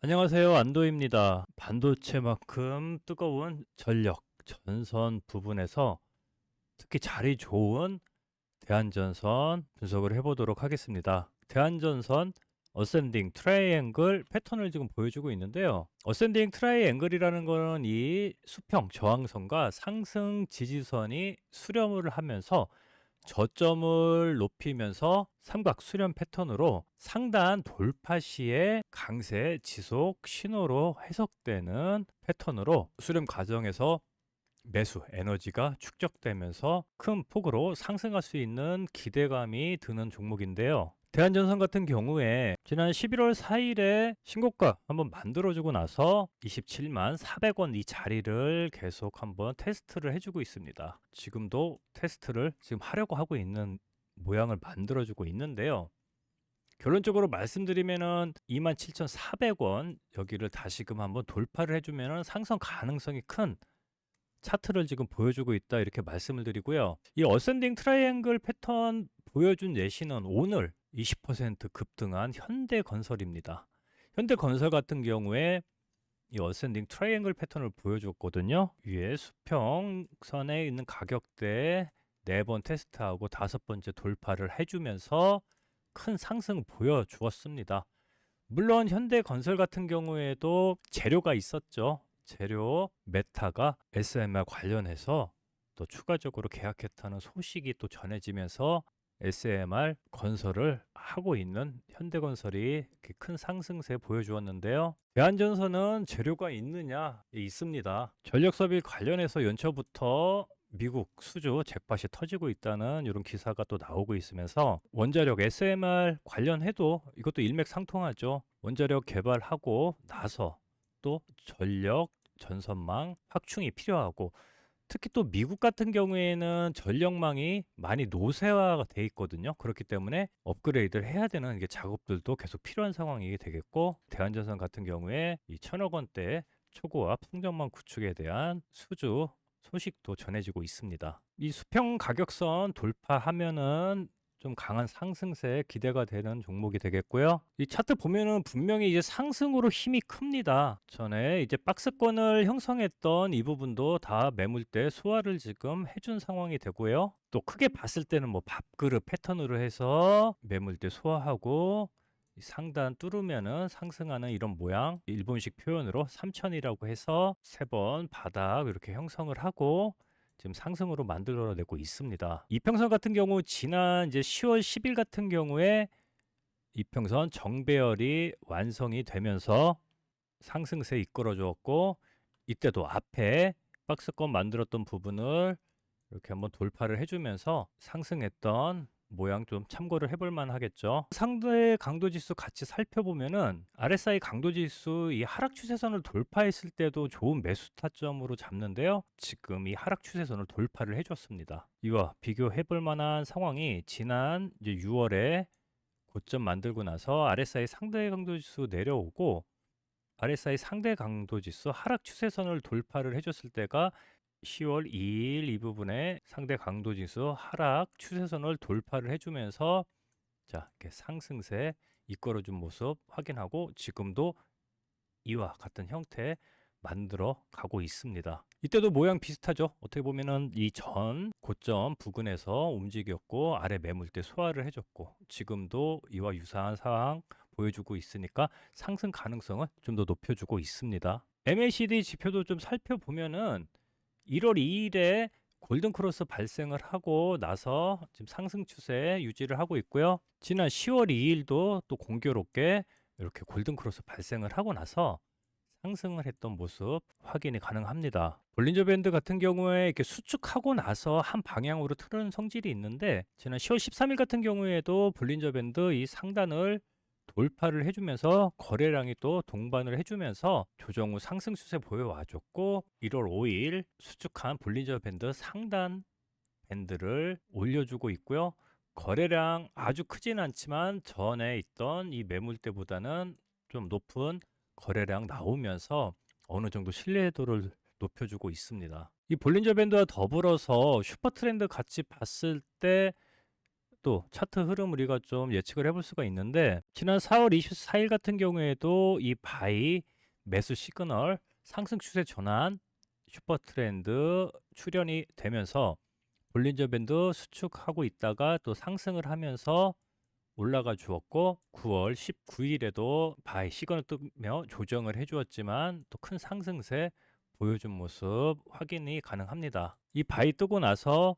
안녕하세요. 안도입니다. 반도체만큼 뜨거운 전력, 전선 부분에서 특히 자리 좋은 대한전선 분석을 해보도록 하겠습니다. 대한전선 어센딩 트라이앵글 패턴을 지금 보여주고 있는데요. 어센딩 트라이앵글이라는 거는 이 수평 저항선과 상승 지지선이 수렴을 하면서 저점을 높이면서 삼각 수렴 패턴으로 상단 돌파 시에 강세 지속 신호로 해석되는 패턴으로 수렴 과정에서 매수 에너지가 축적되면서 큰 폭으로 상승할 수 있는 기대감이 드는 종목인데요. 대한전선 같은 경우에 지난 11월 4일에 신고가 한번 만들어주고 나서 27만 400원 이 자리를 계속 한번 테스트를 해주고 있습니다. 지금도 테스트를 지금 하려고 하고 있는 모양을 만들어주고 있는데요. 결론적으로 말씀드리면은 27,400원 여기를 다시금 한번 돌파를 해주면은 상승 가능성이 큰 차트를 지금 보여주고 있다 이렇게 말씀을 드리고요. 이 어센딩 트라이앵글 패턴 보여준 예시는 오늘 20% 급등한 현대건설입니다. 현대건설 같은 경우에 이 어센딩 트라이앵글 패턴을 보여줬거든요. 위에 수평선에 있는 가격대에 4번 테스트하고 5번째 돌파를 해주면서 큰 상승을 보여주었습니다. 물론 현대건설 같은 경우에도 재료가 있었죠. 재료 메타가 SMR 관련해서 또 추가적으로 계약했다는 소식이 또 전해지면서 SMR 건설을 하고 있는 현대건설이 이렇게 큰 상승세 보여주었는데요. 대한전선은 재료가 있느냐? 있습니다. 전력섭일 관련해서 연초부터 미국 수주 잭팟이 터지고 있다는 이런 기사가 또 나오고 있으면서 원자력 SMR 관련해도 이것도 일맥상통하죠. 원자력 개발하고 나서 또 전력 전선망 확충이 필요하고 특히 또 미국 같은 경우에는 전력망이 많이 노쇠화가 돼 있거든요. 그렇기 때문에 업그레이드를 해야 되는 이게 작업들도 계속 필요한 상황이 되겠고 대한전선 같은 경우에 이 1,000억 원대 초고압 풍전망 구축에 대한 수주 소식도 전해지고 있습니다. 이 수평 가격선 돌파하면은 좀 강한 상승세에 기대가 되는 종목이 되겠고요. 이 차트 보면은 분명히 이제 상승으로 힘이 큽니다. 전에 이제 박스권을 형성했던 이 부분도 다 매물대 소화를 지금 해준 상황이 되고요. 또 크게 봤을 때는 뭐 밥그릇 패턴으로 해서 매물대 소화하고 이 상단 뚫으면은 상승하는 이런 모양, 일본식 표현으로 3000이라고 해서 3번 바닥 이렇게 형성을 하고 지금 상승으로 만들어내고 있습니다. 이평선 같은 경우 지난 이제 10월 10일 같은 경우에 이평선 정배열이 완성이 되면서 상승세 이끌어 주었고 이때도 앞에 박스권 만들었던 부분을 이렇게 한번 돌파를 해주면서 상승했던 모양 좀 참고를 해볼 만 하겠죠. 상대 강도 지수 같이 살펴보면은 RSI 강도 지수 이 하락 추세선을 돌파했을 때도 좋은 매수 타점으로 잡는데요. 지금 이 하락 추세선을 돌파를 해줬습니다. 이와 비교해 볼 만한 상황이 지난 이제 6월에 고점 만들고 나서 RSI 상대 강도 지수 내려오고 RSI 상대 강도 지수 하락 추세선을 돌파를 해줬을 때가 10월 2일 이 부분에 상대 강도 지수 하락 추세선을 돌파를 해주면서 자 이렇게 상승세 이끌어준 모습 확인하고 지금도 이와 같은 형태 만들어 가고 있습니다. 이때도 모양 비슷하죠. 어떻게 보면은 이 전 고점 부근에서 움직였고 아래 매물대 소화를 해줬고 지금도 이와 유사한 상황 보여주고 있으니까 상승 가능성을 좀 더 높여주고 있습니다. MACD 지표도 좀 살펴보면은 1월 2일에 골든 크로스 발생을 하고 나서 지금 상승 추세 유지를 하고 있고요. 지난 10월 2일도 또 공교롭게 이렇게 골든 크로스 발생을 하고 나서 상승을 했던 모습 확인이 가능합니다. 볼린저 밴드 같은 경우에 이렇게 수축하고 나서 한 방향으로 틀은 성질이 있는데 지난 10월 13일 같은 경우에도 볼린저 밴드 이 상단을 돌파를 해주면서 거래량이 또 동반을 해주면서 조정 후 상승 추세 보여와줬고 1월 5일 수축한 볼린저 밴드 상단 밴드를 올려주고 있고요. 거래량 아주 크진 않지만 전에 있던 이 매물대보다는 좀 높은 거래량 나오면서 어느 정도 신뢰도를 높여주고 있습니다. 이 볼린저 밴드와 더불어서 슈퍼 트렌드 같이 봤을 때 또 차트 흐름 우리가 좀 예측을 해볼 수가 있는데, 지난 4월 24일 같은 경우에도 이 바이 매수 시그널 상승 추세 전환 슈퍼 트렌드 출현이 되면서 볼린저 밴드 수축하고 있다가 또 상승을 하면서 올라가 주었고, 9월 19일에도 바이 시그널 뜨며 조정을 해 주었지만 또 큰 상승세 보여준 모습 확인이 가능합니다. 이 바이 뜨고 나서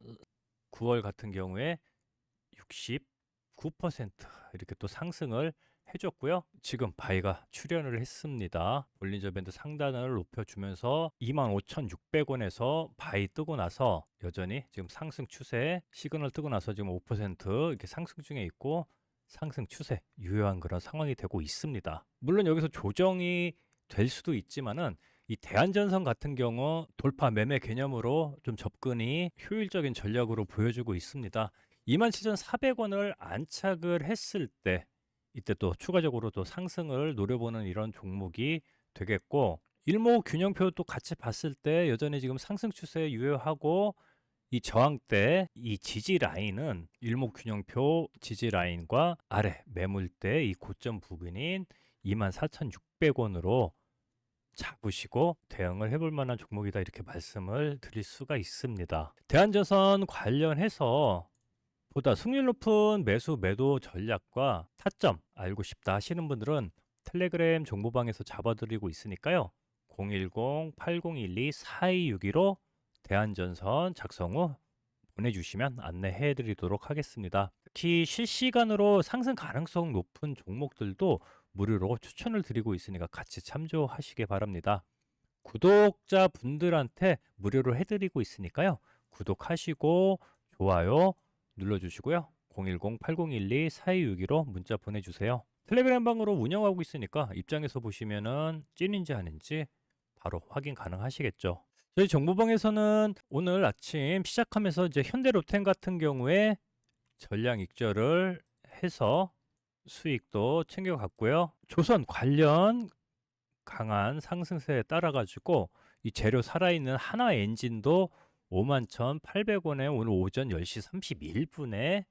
9월 같은 경우에 69% 이렇게 또 상승을 해줬고요. 지금 바이가 출현을 했습니다. 볼린저 밴드 상단을 높여주면서 25,600원에서 바이 뜨고 나서 여전히 지금 상승 추세, 시그널 뜨고 나서 지금 5% 이렇게 상승 중에 있고, 상승 추세 유효한 그런 상황이 되고 있습니다. 물론 여기서 조정이 될 수도 있지만은 이 대안전선 같은 경우 돌파 매매 개념으로 좀 접근이 효율적인 전략으로 보여주고 있습니다. 27,400원을 안착을 했을 때 이때 또 추가적으로 또 상승을 노려보는 이런 종목이 되겠고, 일목균형표 또 같이 봤을 때 여전히 지금 상승 추세 유효하고, 이 저항대 이 지지 라인은 일목균형표 지지 라인과 아래 매물대 이 고점 부근인 24,600원으로 잡으시고 대응을 해볼 만한 종목이다, 이렇게 말씀을 드릴 수가 있습니다. 대한전선 관련해서 보다 승률 높은 매수 매도 전략과 타점 알고 싶다 하시는 분들은 텔레그램 정보방에서 잡아드리고 있으니까요. 010-8012-4262로 대한전선 작성 후 보내주시면 안내해 드리도록 하겠습니다. 특히 실시간으로 상승 가능성 높은 종목들도 무료로 추천을 드리고 있으니까 같이 참조하시기 바랍니다. 구독자 분들한테 무료로 해드리고 있으니까요. 구독하시고 좋아요 눌러주시고요. 010-8012-4262로 문자 보내주세요. 텔레그램 방으로 운영하고 있으니까 입장에서 보시면은 찐인지 아닌지 바로 확인 가능하시겠죠. 저희 정보방에서는 오늘 아침 시작하면서 이제 현대로템 같은 경우에 전량 익절을 해서 수익도 챙겨갔고요. 조선 관련 강한 상승세에 따라 가지고 이 재료 살아있는 하나 엔진도 51,800원에 오늘 오전 10시 31분에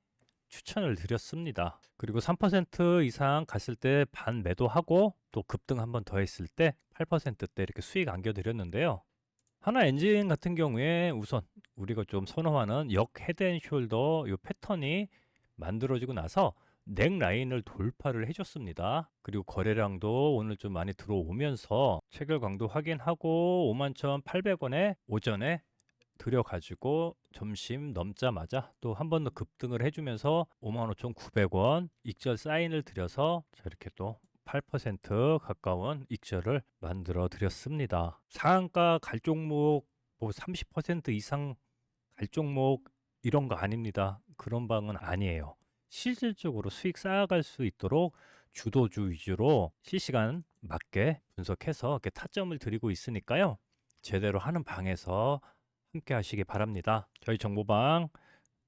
추천을 드렸습니다. 그리고 3% 이상 갔을 때 반 매도하고 또 급등 한 번 더 했을 때 8%대 이렇게 수익 안겨드렸는데요. 하나 엔진 같은 경우에 우선 우리가 좀 선호하는 역 헤드앤숄더 이 패턴이 만들어지고 나서 넥 라인을 돌파를 해줬습니다. 그리고 거래량도 오늘 좀 많이 들어오면서 체결 강도 확인하고 51,800원에 오전에 들여가지고 점심 넘자마자 또 한 번 더 급등을 해주면서 55,900원 익절 사인을 드려서 이렇게 또 8% 가까운 익절을 만들어 드렸습니다. 상한가 갈 종목 뭐 30% 이상 갈 종목 이런 거 아닙니다. 그런 방은 아니에요. 실질적으로 수익 쌓아갈 수 있도록 주도주 위주로 실시간 맞게 분석해서 이렇게 타점을 드리고 있으니까요. 제대로 하는 방에서 함께 하시기 바랍니다. 저희 정보방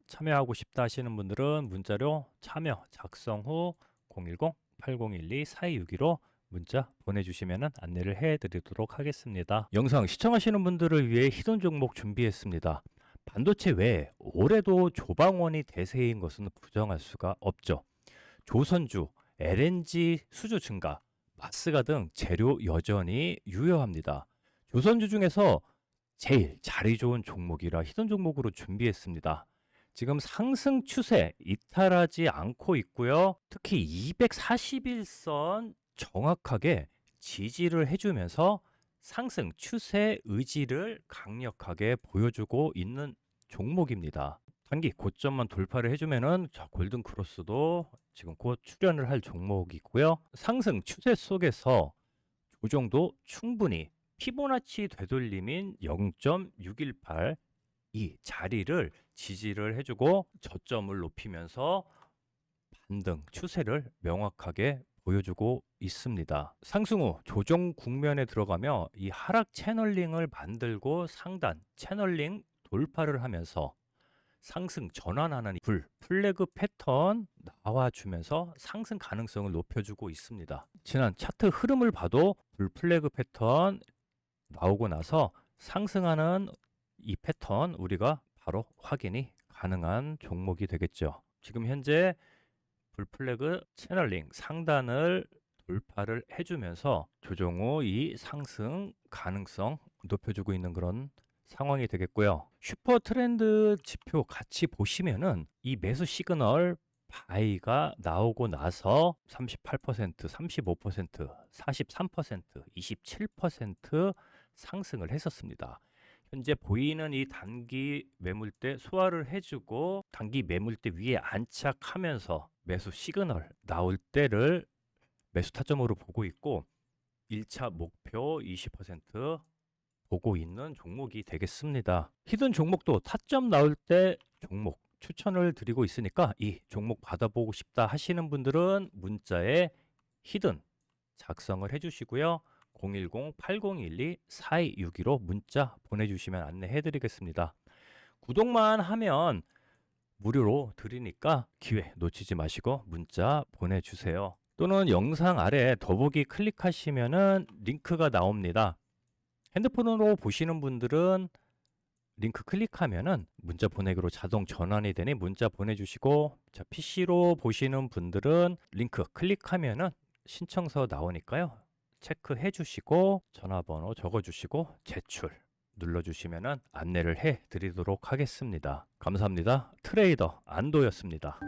참여하고 싶다 하시는 분들은 문자로 참여 작성 후 010-8012-4262로 문자 보내주시면 안내를 해드리도록 하겠습니다. 영상 시청하시는 분들을 위해 히든 종목 준비했습니다. 반도체 외에 올해도 조방원이 대세인 것은 부정할 수가 없죠. 조선주, LNG 수주 증가, 마스가 등 재료 여전히 유효합니다. 조선주 중에서 제일 자리 좋은 종목이라 히든 종목으로 준비했습니다. 지금 상승 추세 이탈하지 않고 있고요. 특히 241선 정확하게 지지를 해주면서 상승 추세 의지를 강력하게 보여주고 있는 종목입니다. 단기 고점만 돌파를 해주면은 골든 크로스도 지금 곧 출현을 할 종목이고요. 상승 추세 속에서 조정도 충분히 피보나치 되돌림인 0.618 이 자리를 지지를 해주고 저점을 높이면서 반등 추세를 명확하게 보여주고 있습니다. 상승 후 조정 국면에 들어가며 이 하락 채널링을 만들고 상단 채널링 돌파를 하면서 상승 전환하는 불 플래그 패턴 나와주면서 상승 가능성을 높여주고 있습니다. 지난 차트 흐름을 봐도 불 플래그 패턴 나오고 나서 상승하는 이 패턴 우리가 바로 확인이 가능한 종목이 되겠죠. 지금 현재 불플래그 채널링 상단을 돌파를 해주면서 조정 후 이 상승 가능성 높여주고 있는 그런 상황이 되겠고요. 슈퍼 트렌드 지표 같이 보시면은 이 매수 시그널 바이가 나오고 나서 38%, 35%, 43%, 27% 상승을 했었습니다. 현재 보이는 이 단기 매물대 소화를 해주고 단기 매물대 위에 안착하면서 매수 시그널 나올 때를 매수 타점으로 보고 있고 1차 목표 20% 보고 있는 종목이 되겠습니다. 히든 종목도 타점 나올 때 종목 추천을 드리고 있으니까 이 종목 받아보고 싶다 하시는 분들은 문자에 히든 작성을 해주시고요. 010-8012-4262로 문자 보내주시면 안내해 드리겠습니다. 구독만 하면 무료로 드리니까 기회 놓치지 마시고 문자 보내주세요. 또는 영상 아래 더보기 클릭하시면은 링크가 나옵니다. 핸드폰으로 보시는 분들은 링크 클릭하면은 문자 보내기로 자동 전환이 되니 문자 보내주시고, 자, PC로 보시는 분들은 링크 클릭하면은 신청서 나오니까요. 체크해 주시고 전화번호 적어 주시고 제출 눌러주시면은 안내를 해 드리도록 하겠습니다. 감사합니다. 트레이더 안도였습니다.